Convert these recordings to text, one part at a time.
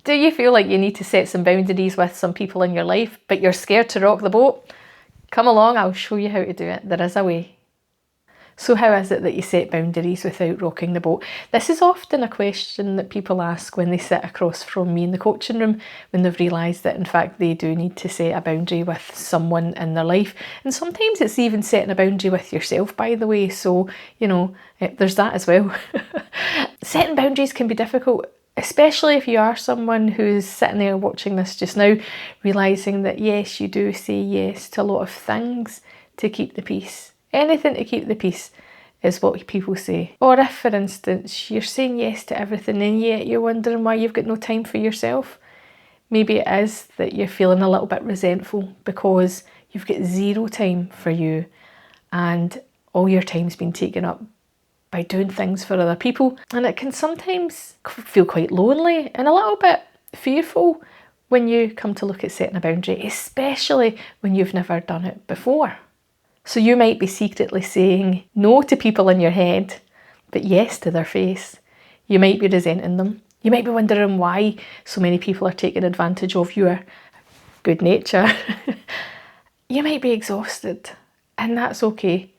Do you feel like you need to set some boundaries with some people in your life, but you're scared to rock the boat? Come along, I'll show you how to do it. There is a way. So how is it that you set boundaries without rocking the boat? This is often a question that people ask when they sit across from me in the coaching room, when they've realised that in fact they do need to set a boundary with someone in their life. And sometimes it's even setting a boundary with yourself, by the way. So, there's that as well. Setting boundaries can be difficult, especially if you are someone who's sitting there watching this just now, realising that yes, you do say yes to a lot of things to keep the peace. Anything to keep the peace is what people say. Or if, for instance, you're saying yes to everything and yet you're wondering why you've got no time for yourself. Maybe it is that you're feeling a little bit resentful because you've got zero time for you and all your time's been taken up by doing things for other people. And it can sometimes feel quite lonely and a little bit fearful when you come to look at setting a boundary, especially when you've never done it before. So you might be secretly saying no to people in your head, but yes to their face. You might be resenting them. You might be wondering why so many people are taking advantage of your good nature. You might be exhausted, and that's okay.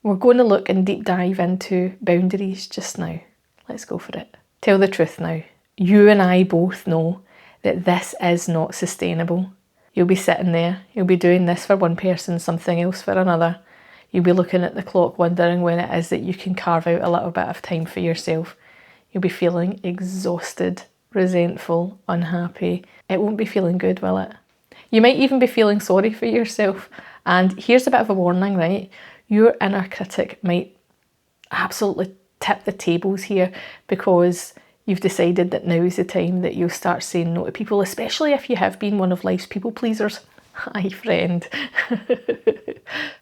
We're going to look and deep dive into boundaries just now. Let's go for it. Tell the truth now. You and I both know that this is not sustainable. You'll be sitting there, you'll be doing this for one person, something else for another. You'll be looking at the clock wondering when it is that you can carve out a little bit of time for yourself. You'll be feeling exhausted, resentful, unhappy. It won't be feeling good, will it? You might even be feeling sorry for yourself. And here's a bit of a warning, right? Your inner critic might absolutely tip the tables here because you've decided that now is the time that you'll start saying no to people, especially if you have been one of life's people pleasers. Hi, friend.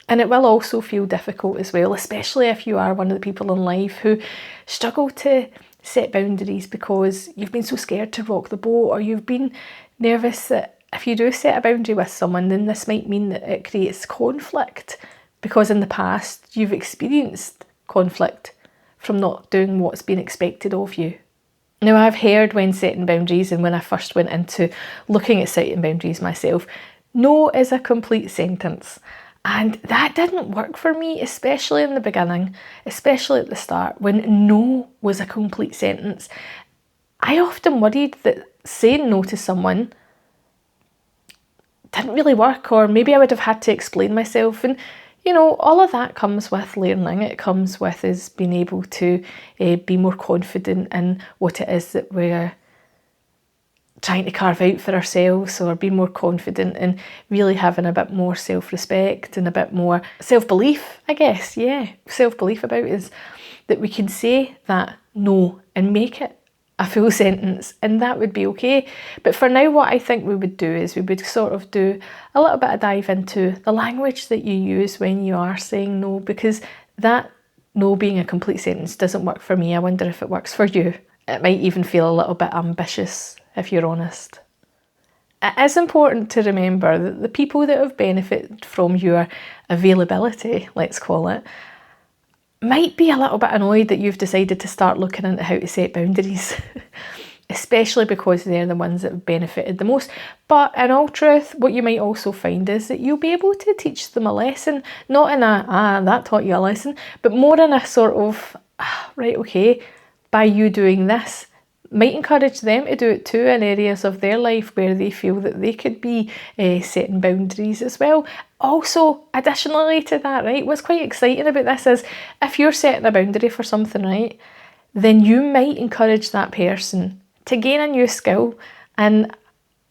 And it will also feel difficult as well, especially if you are one of the people in life who struggle to set boundaries because you've been so scared to rock the boat, or you've been nervous that if you do set a boundary with someone, then this might mean that it creates conflict because in the past you've experienced conflict from not doing what's been expected of you. Now, I've heard when setting boundaries, and when I first went into looking at setting boundaries myself, no is a complete sentence. And that didn't work for me, especially in the beginning, especially at the start, when no was a complete sentence. I often worried that saying no to someone didn't really work, or maybe I would have had to explain myself. And all of that comes with learning. It comes with us being able to be more confident in what it is that we're trying to carve out for ourselves, or be more confident in really having a bit more self-respect and a bit more self-belief, I guess. Yeah, self-belief about us, that we can say that no and make it a full sentence, and that would be okay. But for now, what I think we would do is we would sort of do a little bit of dive into the language that you use when you are saying no, because that no being a complete sentence doesn't work for me. I wonder if it works for you. It might even feel a little bit ambitious, if you're honest. It is important to remember that the people that have benefited from your availability, let's call it, might be a little bit annoyed that you've decided to start looking into how to set boundaries, especially because they're the ones that have benefited the most. But in all truth, what you might also find is that you'll be able to teach them a lesson, not in a, that taught you a lesson, but more in a sort of, right, okay, by you doing this, might encourage them to do it too in areas of their life where they feel that they could be setting boundaries as well. Also, additionally to that, right, what's quite exciting about this is if you're setting a boundary for something, right, then you might encourage that person to gain a new skill. And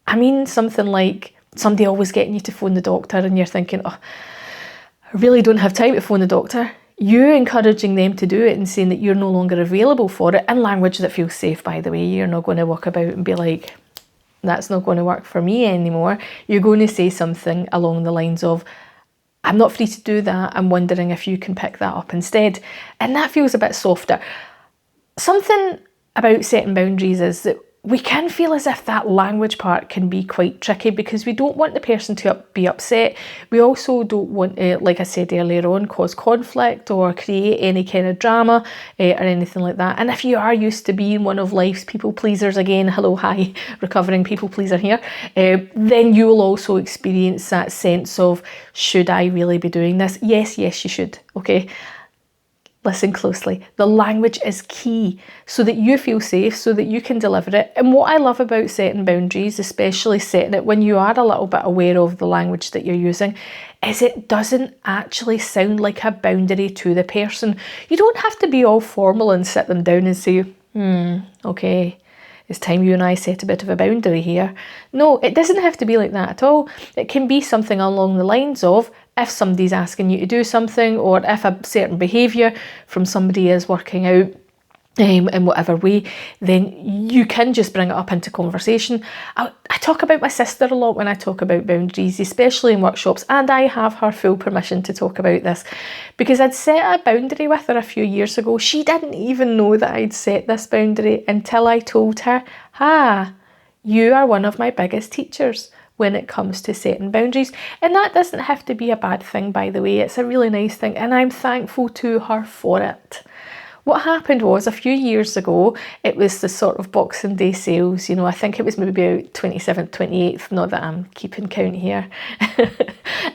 I mean something like somebody always getting you to phone the doctor and you're thinking, oh, I really don't have time to phone the doctor. You encouraging them to do it and saying that you're no longer available for it in language that feels safe, by the way. You're not going to walk about and be like, that's not going to work for me anymore. You're going to say something along the lines of, I'm not free to do that. I'm wondering if you can pick that up instead. And that feels a bit softer. Something about setting boundaries is that we can feel as if that language part can be quite tricky because we don't want the person to be upset. We also don't want to, like I said earlier on, cause conflict or create any kind of drama or anything like that. And if you are used to being one of life's people pleasers, again, hello, hi, recovering people pleaser here, then you will also experience that sense of, should I really be doing this? Yes, you should, okay? Listen closely. The language is key so that you feel safe, so that you can deliver it. And what I love about setting boundaries, especially setting it when you are a little bit aware of the language that you're using, is it doesn't actually sound like a boundary to the person. You don't have to be all formal and sit them down and say, okay, it's time you and I set a bit of a boundary here. No, it doesn't have to be like that at all. It can be something along the lines of, if somebody's asking you to do something, or if a certain behaviour from somebody is working out in whatever way, then you can just bring it up into conversation. I talk about my sister a lot when I talk about boundaries, especially in workshops, and I have her full permission to talk about this because I'd set a boundary with her a few years ago. She didn't even know that I'd set this boundary until I told her, you are one of my biggest teachers when it comes to setting boundaries. And that doesn't have to be a bad thing, by the way. It's a really nice thing, and I'm thankful to her for it. What happened was, a few years ago, it was the sort of Boxing Day sales, I think it was maybe about 27th, 28th, not that I'm keeping count here,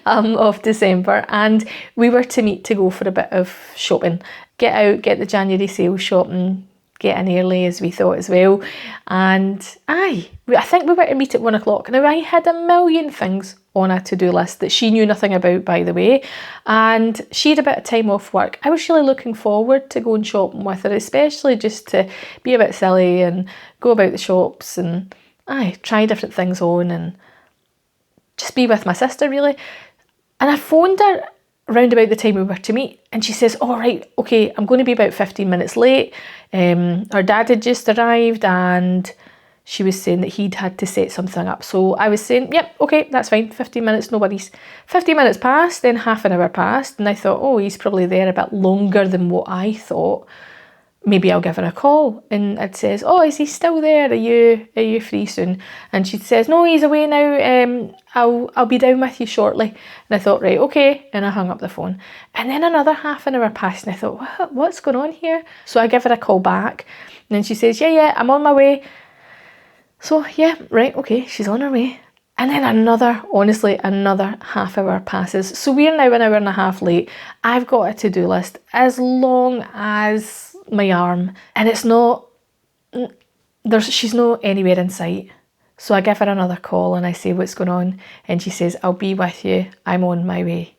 of December, and we were to meet to go for a bit of shopping. Get out, get the January sales shopping, get in early as we thought as well. And I think we were to meet at 1 o'clock. Now, I had a million things on a to-do list that she knew nothing about, by the way, and she had a bit of time off work. I was really looking forward to going shopping with her, especially just to be a bit silly and go about the shops and try different things on and just be with my sister, really. And I phoned her around about the time we were to meet, and she says, all right, okay, I'm going to be about 15 minutes late. Her dad had just arrived and she was saying that he'd had to set something up. So I was saying, yep, okay, that's fine, 15 minutes, no worries. 15 minutes passed, then half an hour passed, and I thought, oh, he's probably there a bit longer than what I thought. Maybe I'll give her a call. And it says, oh, is he still there? Are you free soon? And she says, no, he's away now. I'll be down with you shortly. And I thought, right, okay. And I hung up the phone. And then another half an hour passed, and I thought, what's going on here? So I give her a call back, and then she says, yeah, I'm on my way. So yeah, right, okay, she's on her way. And then another half hour passes. So we're now an hour and a half late. I've got a to-do list as long as my arm, and she's not anywhere in sight. So I give her another call and I say, what's going on? And she says, I'll be with you, I'm on my way.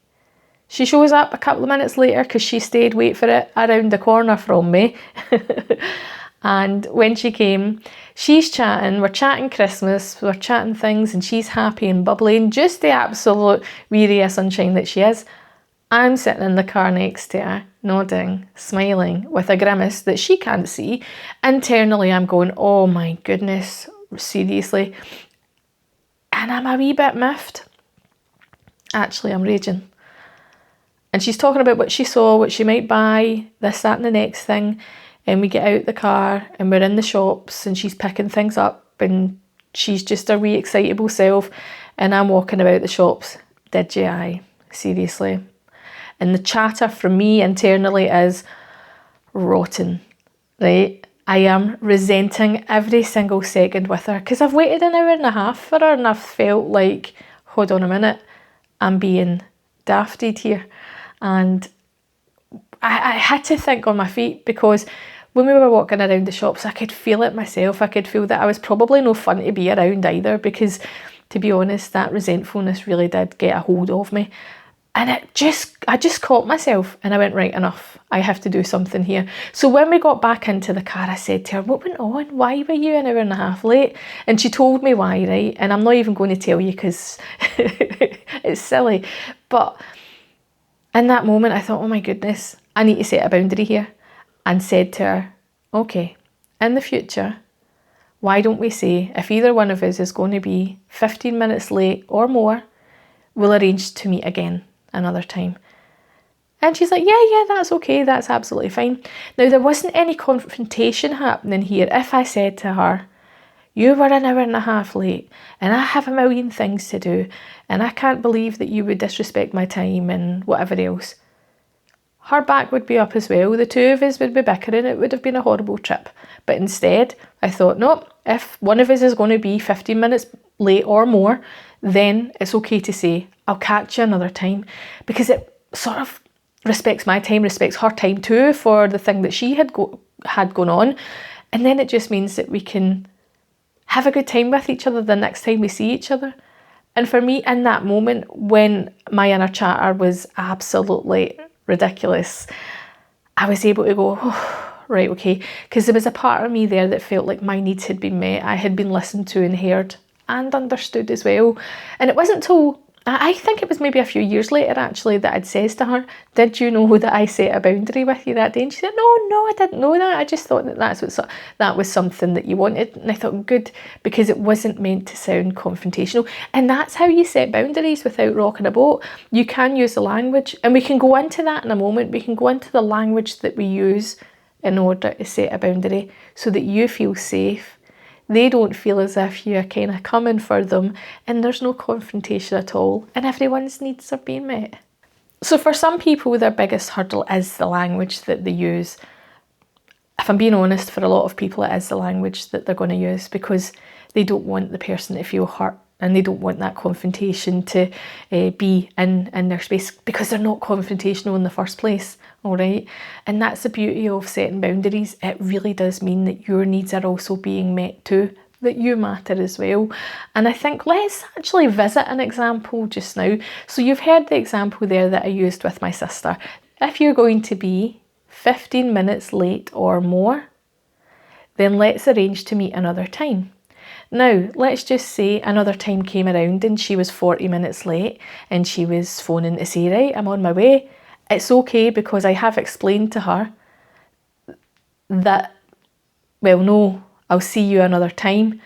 She shows up a couple of minutes later because she stayed, wait for it, around the corner from me. And when she came, she's chatting, we're chatting Christmas, we're chatting things, and she's happy and bubbly and just the absolute wee ray of sunshine that she is. I'm sitting in the car next to her, nodding, smiling, with a grimace that she can't see. Internally, I'm going, oh my goodness, seriously. And I'm a wee bit miffed. Actually, I'm raging. And she's talking about what she saw, what she might buy, this, that, and the next thing. And we get out the car and we're in the shops and she's picking things up and she's just her wee excitable self. And I'm walking about the shops. Did you? Aye. Seriously. And the chatter from me internally is rotten, right? I am resenting every single second with her because I've waited an hour and a half for her and I've felt like, hold on a minute, I'm being dafted here. And I had to think on my feet because when we were walking around the shops, I could feel it myself. I could feel that I was probably no fun to be around either because, to be honest, that resentfulness really did get a hold of me. And I just caught myself and I went, right, enough. I have to do something here. So when we got back into the car, I said to her, what went on? Why were you an hour and a half late? And she told me why, right? And I'm not even going to tell you because it's silly. But in that moment, I thought, oh my goodness, I need to set a boundary here. And said to her, okay, in the future, why don't we say if either one of us is going to be 15 minutes late or more, we'll arrange to meet again another time. And she's like, yeah, that's okay, that's absolutely fine. Now, there wasn't any confrontation happening here if I said to her, You were an hour and a half late, and I have a million things to do, and I can't believe that you would disrespect my time and whatever else. Her back would be up as well. The two of us would be bickering. It would have been a horrible trip. But instead, I thought, no, if one of us is going to be 15 minutes late or more, then it's okay to say, I'll catch you another time. Because it sort of respects my time, respects her time too for the thing that she had going on. And then it just means that we can have a good time with each other the next time we see each other. And for me, in that moment, when my inner chatter was absolutely ridiculous, I was able to go, oh, right, okay, because there was a part of me there that felt like my needs had been met. I had been listened to and heard and understood as well. And it wasn't till, I think it was maybe a few years later actually, that I'd says to her, did you know that I set a boundary with you that day? And she said, no, I didn't know that. I just thought that was something that you wanted. And I thought, good, because it wasn't meant to sound confrontational. And that's how you set boundaries without rocking a boat. You can use the language, and we can go into that in a moment. We can go into the language that we use in order to set a boundary so that you feel safe. They don't feel as if you're kind of coming for them, and there's no confrontation at all, and everyone's needs are being met. So for some people, their biggest hurdle is the language that they use. If I'm being honest, for a lot of people it is the language that they're going to use, because they don't want the person to feel hurt, and they don't want that confrontation to be in their space, because they're not confrontational in the first place, all right? And that's the beauty of setting boundaries. It really does mean that your needs are also being met too, that you matter as well. And I think let's actually visit an example just now. So you've heard the example there that I used with my sister. If you're going to be 15 minutes late or more, then let's arrange to meet another time. Now, let's just say another time came around and she was 40 minutes late and she was phoning to say, right, I'm on my way. It's okay, because I have explained to her that, well, no, I'll see you another time.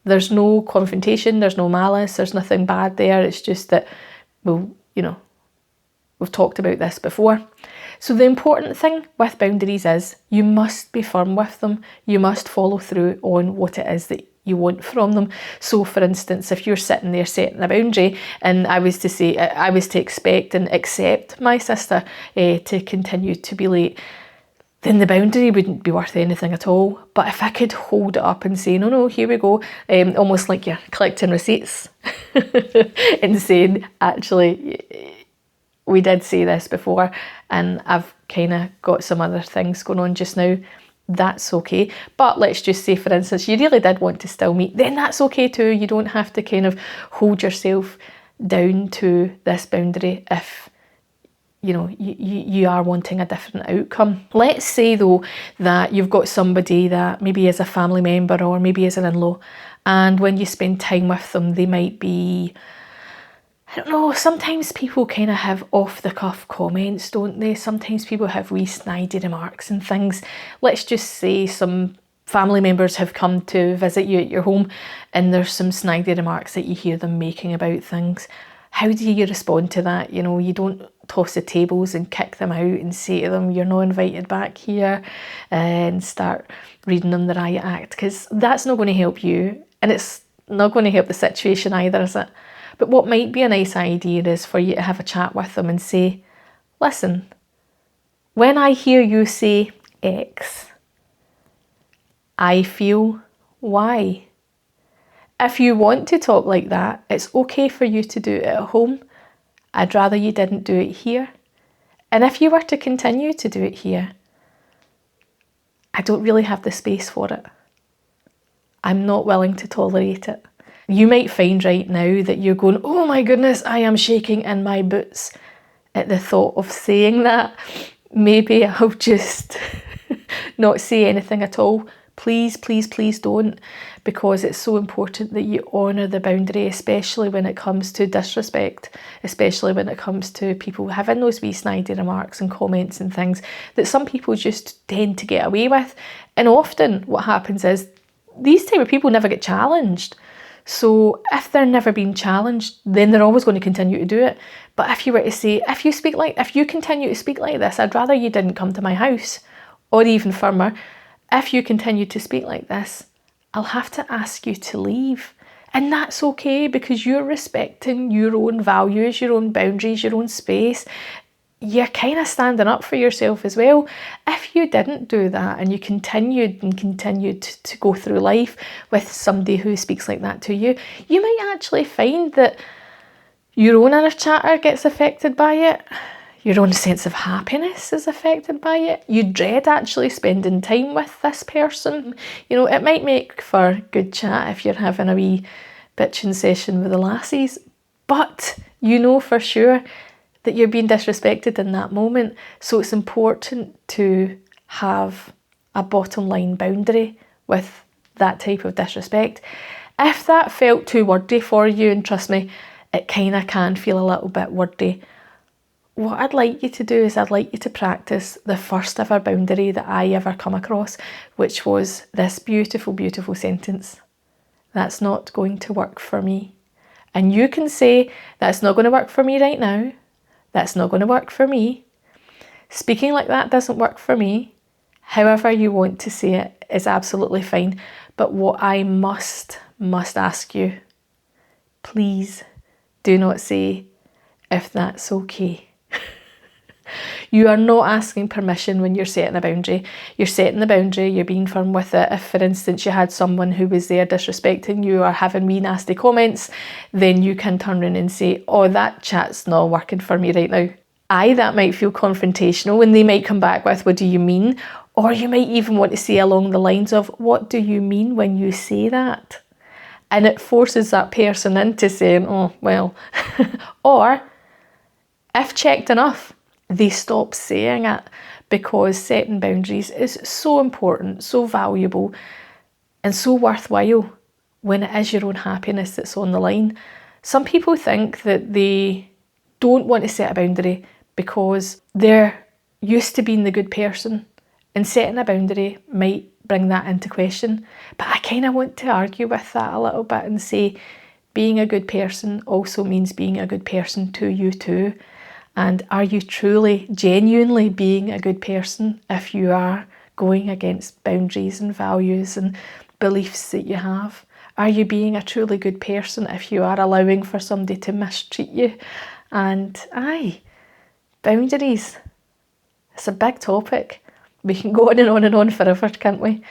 There's no confrontation, there's no malice, there's nothing bad there. It's just that, well, we've talked about this before. So the important thing with boundaries is you must be firm with them. You must follow through on what it is that you want from them. So for instance, if you're sitting there setting a boundary and I was to expect and accept my sister to continue to be late, then the boundary wouldn't be worth anything at all. But if I could hold it up and say, no, here we go, almost like you're collecting receipts and saying, actually, we did say this before and I've kind of got some other things going on just now, that's okay. But let's just say, for instance, you really did want to still meet, then that's okay too. You don't have to kind of hold yourself down to this boundary if you are wanting a different outcome. Let's say though that you've got somebody that maybe is a family member or maybe is an in-law, and when you spend time with them, they might be, I don't know, sometimes people kind of have off-the-cuff comments, don't they? Sometimes people have wee snidey remarks and things. Let's just say some family members have come to visit you at your home and there's some snidey remarks that you hear them making about things. How do you respond to that? You don't toss the tables and kick them out and say to them, you're not invited back here, and start reading them the riot act, because that's not going to help you and it's not going to help the situation either, is it? But what might be a nice idea is for you to have a chat with them and say, listen, when I hear you say X, I feel Y. If you want to talk like that, it's okay for you to do it at home. I'd rather you didn't do it here. And if you were to continue to do it here, I don't really have the space for it. I'm not willing to tolerate it. You might find right now that you're going, oh my goodness, I am shaking in my boots at the thought of saying that. Maybe I'll just not say anything at all. Please, please, please don't, because it's so important that you honour the boundary, especially when it comes to disrespect, especially when it comes to people having those wee snidey remarks and comments and things that some people just tend to get away with. And often what happens is these type of people never get challenged. So if they're never being challenged, then they're always going to continue to do it. But if you were to say, if you continue to speak like this, I'd rather you didn't come to my house. Or even firmer, if you continue to speak like this, I'll have to ask you to leave. And that's okay, because you're respecting your own values, your own boundaries, your own space. You're kind of standing up for yourself as well. If you didn't do that and you continued to go through life with somebody who speaks like that to you, you might actually find that your own inner chatter gets affected by it. Your own sense of happiness is affected by it. You dread actually spending time with this person. You know, it might make for good chat if you're having a wee bitching session with the lassies, but you know for sure that you're being disrespected in that moment. So it's important to have a bottom line boundary with that type of disrespect. If that felt too wordy for you, and trust me, it kind of can feel a little bit wordy, what I'd like you to do is I'd like you to practice the first ever boundary that I ever come across, which was this beautiful, beautiful sentence. That's not going to work for me. And you can say, that's not going to work for me right now. That's not going to work for me. Speaking like that doesn't work for me. However you want to say it is absolutely fine. But what I must ask you, please do not say, if that's okay. You are not asking permission when you're setting a boundary. You're setting the boundary, you're being firm with it. If, for instance, you had someone who was there disrespecting you or having wee nasty comments, then you can turn around and say, oh, that chat's not working for me right now. That might feel confrontational, and they might come back with, what do you mean? Or you might even want to say along the lines of, what do you mean when you say that? And it forces that person into saying, oh, well. Or, if checked enough, they stop saying it, because setting boundaries is so important, so valuable, and so worthwhile when it is your own happiness that's on the line. Some people think that they don't want to set a boundary because they're used to being the good person, and setting a boundary might bring that into question. But I kind of want to argue with that a little bit and say, being a good person also means being a good person to you too. And are you truly, genuinely being a good person if you are going against boundaries and values and beliefs that you have? Are you being a truly good person if you are allowing for somebody to mistreat you? And boundaries. It's a big topic. We can go on and on forever, can't we?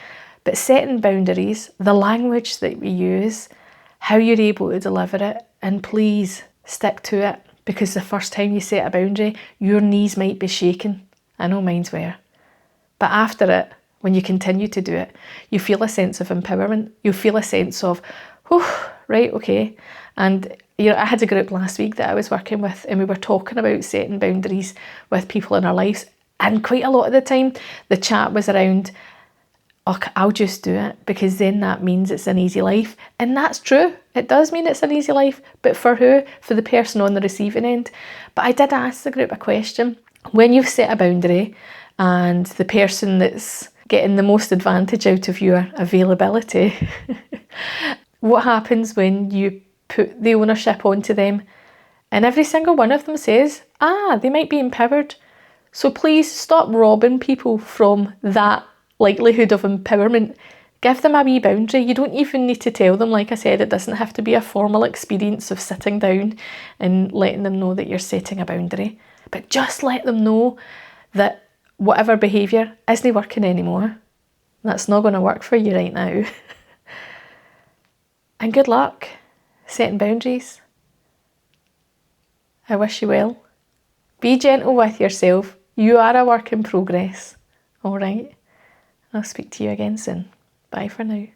But setting boundaries, the language that we use, how you're able to deliver it, and please stick to it. Because the first time you set a boundary, your knees might be shaking. I know mine's were. But after it, when you continue to do it, you feel a sense of empowerment. You feel a sense of, oh, right, okay. And I had a group last week that I was working with, and we were talking about setting boundaries with people in our lives. And quite a lot of the time, the chat was around, oh, I'll just do it, because then that means it's an easy life. And that's true. It does mean it's an easy life. But for who? For the person on the receiving end. But I did ask the group a question. When you've set a boundary and the person that's getting the most advantage out of your availability, what happens when you put the ownership onto them? And every single one of them says, they might be empowered. So please stop robbing people from that likelihood of empowerment. Give them a wee boundary. You don't even need to tell them, like I said, it doesn't have to be a formal experience of sitting down and letting them know that you're setting a boundary. But just let them know that whatever behaviour isn't working anymore. That's not going to work for you right now. And good luck setting boundaries. I wish you well. Be gentle with yourself. You are a work in progress. All right? I'll speak to you again soon. Bye for now.